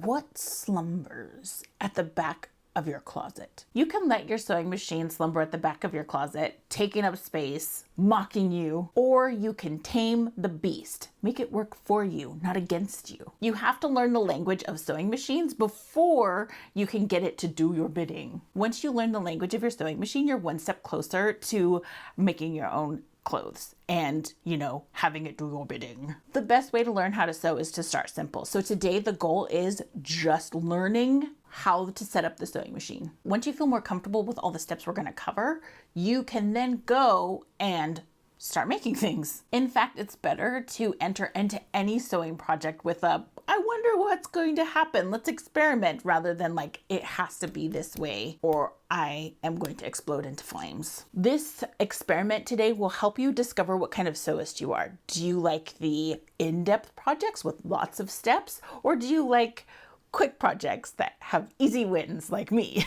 What slumbers at the back of your closet? You can let your sewing machine slumber at the back of your closet, taking up space, mocking you, or you can tame the beast. Make it work for you, not against you. You have to learn the language of sewing machines before you can get it to do your bidding. Once you learn the language of your sewing machine, you're one step closer to making your own clothes and, having it do your bidding. The best way to learn how to sew is to start simple. So today the goal is just learning how to set up the sewing machine. Once you feel more comfortable with all the steps we're going to cover, you can then go and start making things. In fact, it's better to enter into any sewing project with I wonder what's going to happen. Let's experiment, rather than it has to be this way or I am going to explode into flames. This experiment today will help you discover what kind of sewist you are. Do you like the in-depth projects with lots of steps, or do you like quick projects that have easy wins like me?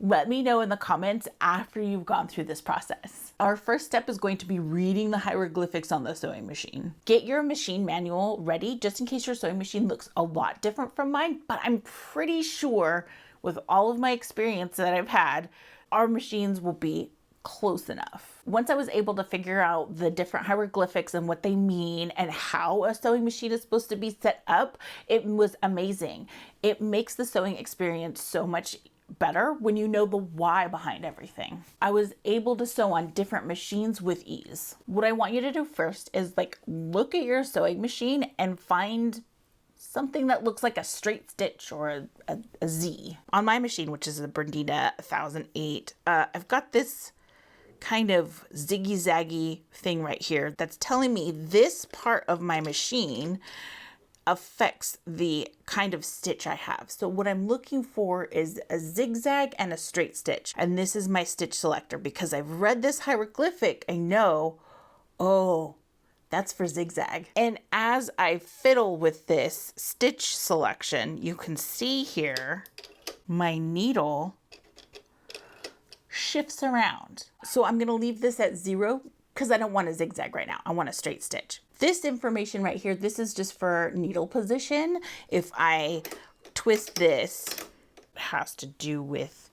Let me know in the comments after you've gone through this process. Our first step is going to be reading the hieroglyphics on the sewing machine. Get your machine manual ready just in case your sewing machine looks a lot different from mine, but I'm pretty sure with all of my experience that I've had, our machines will be close enough. Once I was able to figure out the different hieroglyphics and what they mean and how a sewing machine is supposed to be set up, it was amazing. It makes the sewing experience so much better when you know the why behind everything. I was able to sew on different machines with ease. What I want you to do first is look at your sewing machine and find something that looks like a straight stitch or a Z. On my machine, which is a Bernina 1008, I've got this kind of ziggy-zaggy thing right here that's telling me this part of my machine affects the kind of stitch I have. So what I'm looking for is a zigzag and a straight stitch. And this is my stitch selector because I've read this hieroglyphic. I know, oh, that's for zigzag. And as I fiddle with this stitch selection, you can see here my needle shifts around. So I'm going to leave this at 0 because I don't want a zigzag right now. I want a straight stitch. This information right here, this is just for needle position. If I twist this, it has to do with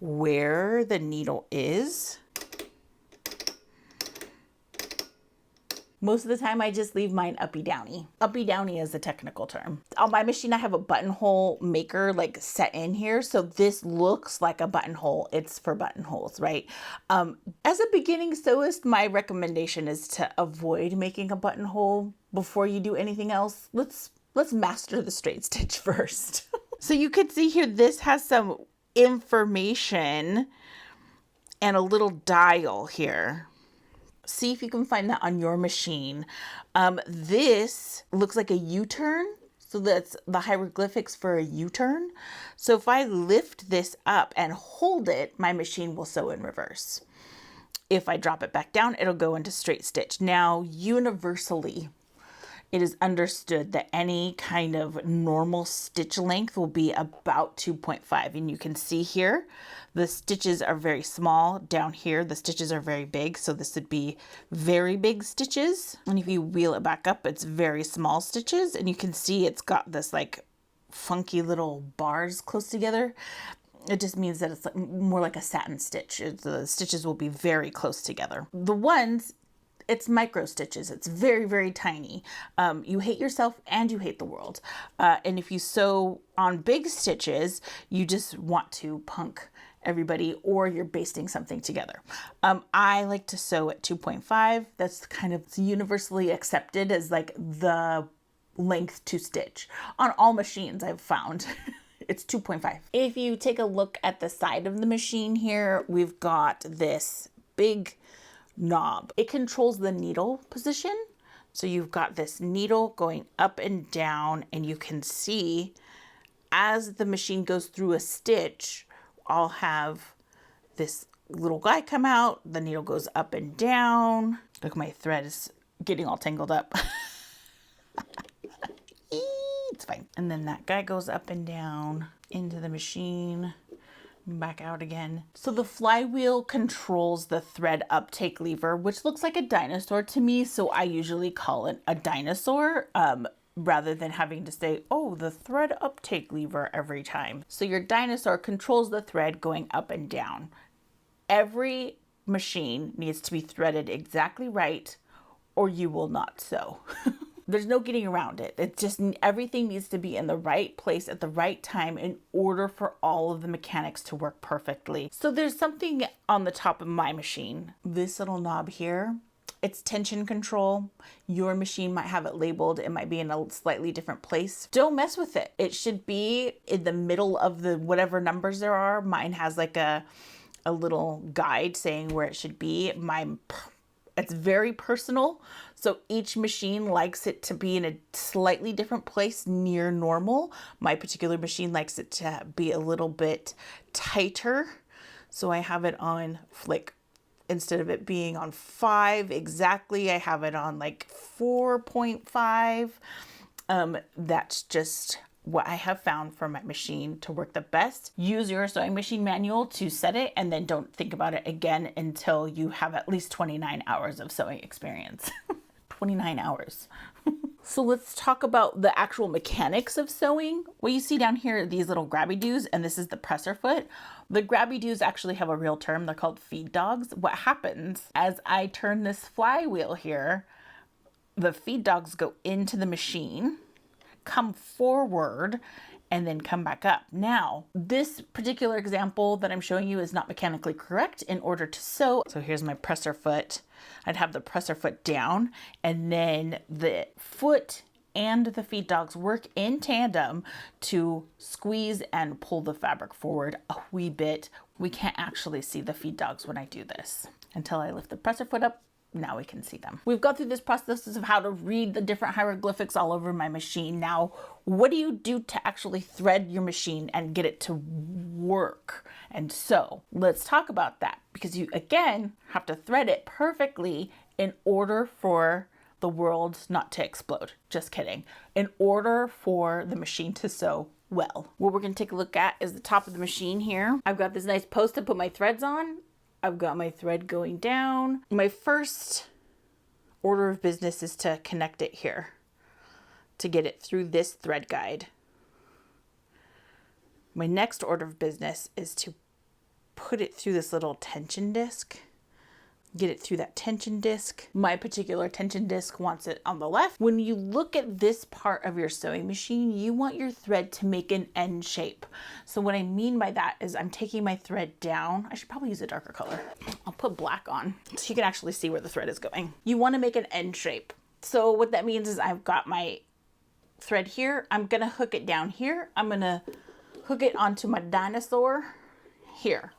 where the needle is. Most of the time I just leave mine uppy downy. Uppy downy is a technical term. On my machine, I have a buttonhole maker set in here. So this looks like a buttonhole. It's for buttonholes, right? As a beginning sewist, my recommendation is to avoid making a buttonhole before you do anything else. Let's master the straight stitch first. So you can see here, this has some information and a little dial here. See if you can find that on your machine. This looks like a U-turn. So that's the hieroglyphics for a U-turn. So if I lift this up and hold it, my machine will sew in reverse. If I drop it back down, it'll go into straight stitch. Now, universally, it is understood that any kind of normal stitch length will be about 2.5. And you can see here, the stitches are very small. Down here, the stitches are very big. So this would be very big stitches. And if you wheel it back up, it's very small stitches. And you can see it's got this funky little bars close together. It just means that it's more like a satin stitch. The stitches will be very close together. The ones, it's micro stitches. It's very, very tiny. You hate yourself and you hate the world. And if you sew on big stitches, you just want to punk everybody, or you're basting something together. I like to sew at 2.5. That's kind of universally accepted as the length to stitch. On all machines I've found, it's 2.5. If you take a look at the side of the machine here, we've got this big knob. It controls the needle position. So you've got this needle going up and down, and you can see as the machine goes through a stitch, I'll have this little guy come out. The needle goes up and down. Look, my thread is getting all tangled up. It's fine. And then that guy goes up and down into the machine, back out again. So the flywheel controls the thread uptake lever, which looks like a dinosaur to me. So I usually call it a dinosaur. rather than having to say, oh, the thread uptake lever every time. So your dinosaur controls the thread going up and down. Every machine needs to be threaded exactly right or you will not sew. There's no getting around it. It's just everything needs to be in the right place at the right time in order for all of the mechanics to work perfectly. So there's something on the top of my machine. This little knob here, it's tension control. Your machine might have it labeled. It might be in a slightly different place. Don't mess with it. It should be in the middle of the whatever numbers there are. Mine has like a little guide saying where it should be. It's very personal. So each machine likes it to be in a slightly different place near normal. My particular machine likes it to be a little bit tighter. So I have it on like, instead of it being on 5 exactly, I have it on like 4.5. That's just what I have found for my machine to work the best. Use your sewing machine manual to set it and then don't think about it again until you have at least 29 hours of sewing experience. 29 hours. So let's talk about the actual mechanics of sewing. What you see down here are these little grabby doos, and this is the presser foot. The grabby doos actually have a real term. They're called feed dogs. What happens as I turn this flywheel here, the feed dogs go into the machine, come forward, and then come back up. Now, this particular example that I'm showing you is not mechanically correct in order to sew. So here's my presser foot. I'd have the presser foot down, and then the foot and the feed dogs work in tandem to squeeze and pull the fabric forward a wee bit. We can't actually see the feed dogs when I do this until I lift the presser foot up. Now we can see them. We've gone through this process of how to read the different hieroglyphics all over my machine. Now, what do you do to actually thread your machine and get it to work and sew? Let's talk about that, because you, again, have to thread it perfectly in order for the world not to explode. Just kidding. In order for the machine to sew well. What we're going to take a look at is the top of the machine here. I've got this nice post to put my threads on. I've got my thread going down. My first order of business is to connect it here to get it through this thread guide. My next order of business is to put it through this little tension disc. Get it through that tension disc. My particular tension disc wants it on the left. When you look at this part of your sewing machine, you want your thread to make an N shape. So what I mean by that is I'm taking my thread down. I should probably use a darker color. I'll put black on so you can actually see where the thread is going. You want to make an N shape. So what that means is I've got my thread here. I'm going to hook it down here. I'm going to hook it onto my dinosaur here.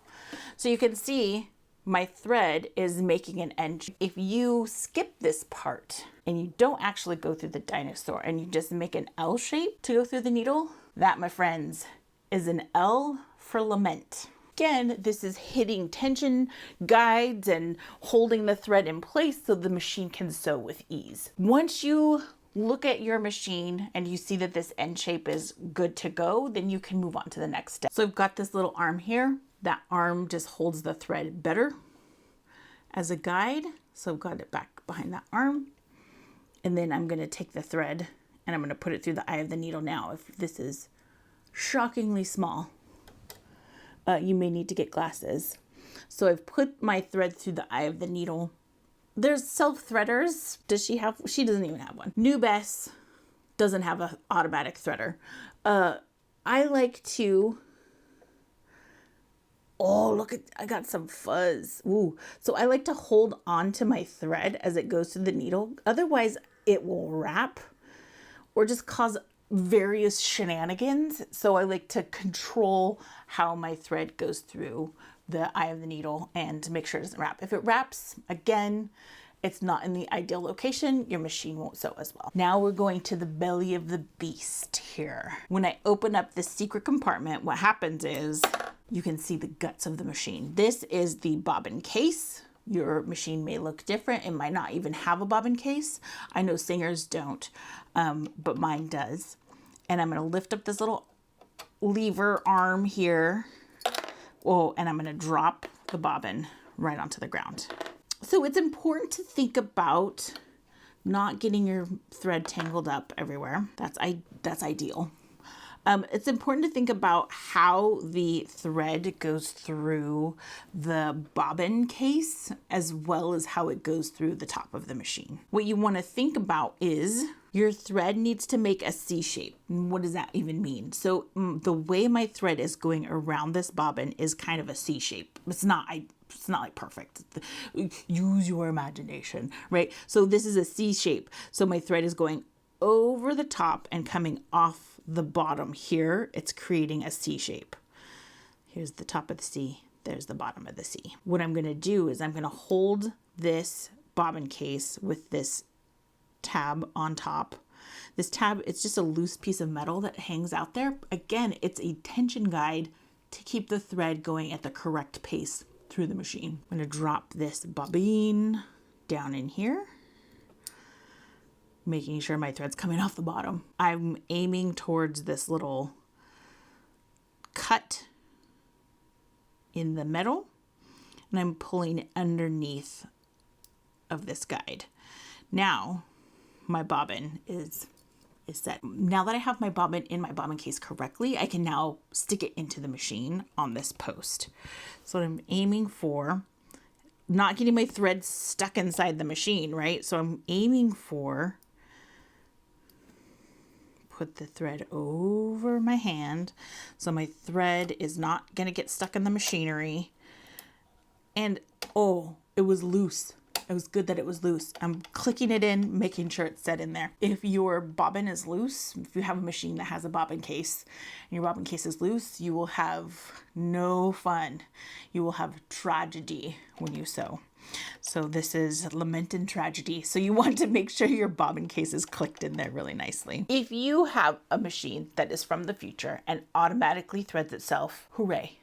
So you can see my thread is making an N. If you skip this part and you don't actually go through the dinosaur and you just make an L shape to go through the needle, that, my friends, is an L for lament. Again, this is hitting tension guides and holding the thread in place so the machine can sew with ease. Once you look at your machine and you see that this N shape is good to go, then you can move on to the next step. So I've got this little arm here. That arm just holds the thread better as a guide. So I've got it back behind that arm. And then I'm going to take the thread and I'm going to put it through the eye of the needle. Now, if this is shockingly small, you may need to get glasses. So I've put my thread through the eye of the needle. There's self-threaders. Does she have? She doesn't even have one. New Bess doesn't have an automatic threader. I like to... Oh, look at, I got some fuzz. Ooh. So I like to hold on to my thread as it goes through the needle. Otherwise it will wrap or just cause various shenanigans. So I like to control how my thread goes through the eye of the needle and to make sure it doesn't wrap. If it wraps, again, it's not in the ideal location. Your machine won't sew as well. Now we're going to the belly of the beast here. When I open up this secret compartment, what happens is you can see the guts of the machine. This is the bobbin case. Your machine may look different. It might not even have a bobbin case. I know Singer's don't, but mine does. And I'm gonna lift up this little lever arm here. Oh, and I'm gonna drop the bobbin right onto the ground. So it's important to think about not getting your thread tangled up everywhere. That's ideal. It's important to think about how the thread goes through the bobbin case as well as how it goes through the top of the machine. What you want to think about is your thread needs to make a C shape. What does that even mean? So the way my thread is going around this bobbin is kind of a C shape. It's not like perfect. Use your imagination, right? So this is a C shape. So my thread is going over the top and coming off the bottom here. It's creating a C shape. Here's the top of the C. There's the bottom of the C. What I'm going to do is I'm going to hold this bobbin case with this tab on top. This tab, it's just a loose piece of metal that hangs out there. Again, it's a tension guide to keep the thread going at the correct pace through the machine. I'm going to drop this bobbin down in here, making sure my thread's coming off the bottom. I'm aiming towards this little cut in the metal, and I'm pulling underneath of this guide. Now my bobbin is set. Now that I have my bobbin in my bobbin case correctly, I can now stick it into the machine on this post. So what I'm aiming for, not getting my thread stuck inside the machine, right? So I'm aiming for, put the thread over my hand so my thread is not going to get stuck in the machinery. And oh, it was loose. It was good that it was loose. I'm clicking it in, making sure it's set in there. If your bobbin is loose, if you have a machine that has a bobbin case and your bobbin case is loose, you will have no fun. You will have tragedy when you sew. So this is lament and tragedy. So you want to make sure your bobbin case is clicked in there really nicely. If you have a machine that is from the future and automatically threads itself, hooray.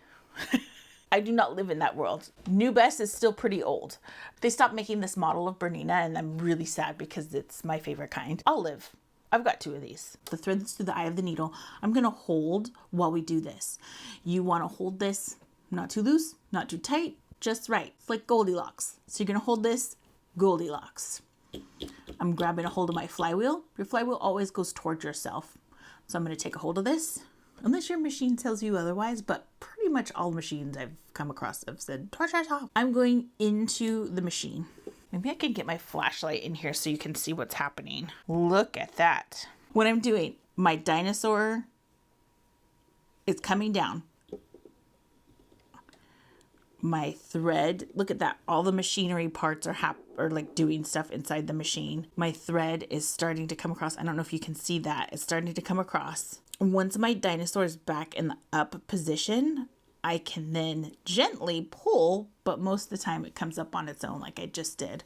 I do not live in that world. New Best is still pretty old. They stopped making this model of Bernina, and I'm really sad because it's my favorite kind. I'll live. I've got 2 of these. The thread that's through the eye of the needle, I'm gonna hold while we do this. You wanna hold this not too loose, not too tight, just right. It's like Goldilocks. So you're gonna hold this Goldilocks. I'm grabbing a hold of my flywheel. Your flywheel always goes towards yourself. So I'm gonna take a hold of this. Unless your machine tells you otherwise, but pretty much all machines I've come across have said, I'm going into the machine. Maybe I can get my flashlight in here so you can see what's happening. Look at that. What I'm doing, my dinosaur is coming down. My thread, look at that. All the machinery parts are like doing stuff inside the machine. My thread is starting to come across. I don't know if you can see that. It's starting to come across. Once my dinosaur is back in the up position, I can then gently pull, but most of the time it comes up on its own like I just did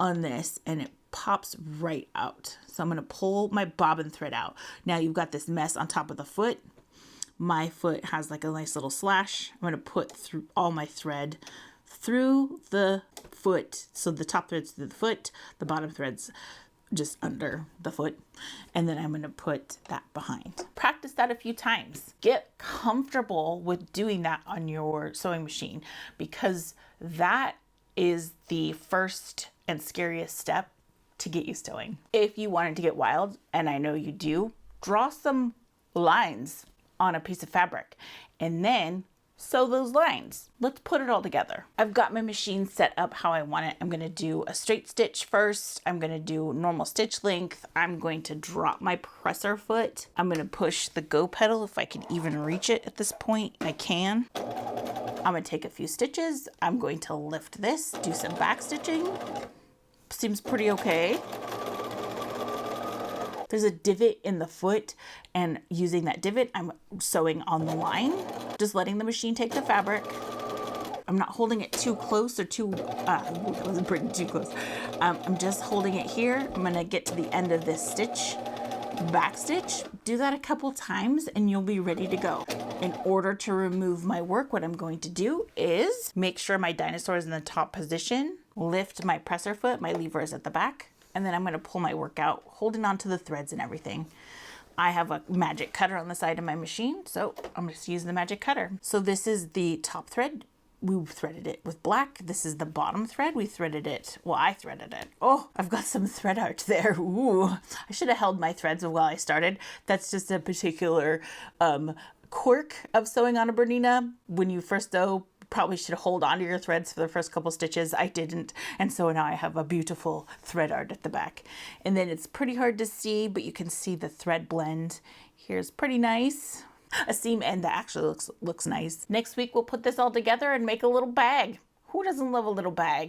on this, and it pops right out. So I'm going to pull my bobbin thread out. Now you've got this mess on top of the foot. My foot has like a nice little slash. I'm going to put through all my thread through the foot. So the top thread's through the foot, the bottom thread's just under the foot, and then I'm going to put that behind. Practice that a few times. Get comfortable with doing that on your sewing machine, because that is the first and scariest step to get you sewing. If you wanted to get wild, and I know you do, draw some lines on a piece of fabric and then sew those lines. Let's put it all together. I've got my machine set up how I want it. I'm going to do a straight stitch first. I'm going to do normal stitch length. I'm going to drop my presser foot. I'm going to push the go pedal if I can even reach it at this point. I can. I'm going to take a few stitches. I'm going to lift this, do some back stitching. Seems pretty okay. There's a divot in the foot, and using that divot, I'm sewing on the line, just letting the machine take the fabric. I'm not holding it too close or too, that wasn't pretty too close. I'm just holding it here. I'm gonna get to the end of this stitch, back stitch. Do that a couple times and you'll be ready to go. In order to remove my work, what I'm going to do is make sure my dinosaur is in the top position, lift my presser foot, my lever is at the back, and then I'm going to pull my work out, holding on to the threads and everything. I have a magic cutter on the side of my machine, so I'm just using the magic cutter. So this is the top thread. we threaded it with black. This is the bottom thread. We threaded it. Well, I threaded it. Oh, I've got some thread art there. Ooh, I should have held my threads while I started. That's just a particular quirk of sewing on a Bernina. When you first sew, probably should hold on to your threads for the first couple stitches. I didn't, and so now I have a beautiful thread art at the back. And then it's pretty hard to see, but you can see the thread blend. Here's pretty nice. A seam end that actually looks nice. Next week we'll put this all together and make a little bag. Who doesn't love a little bag?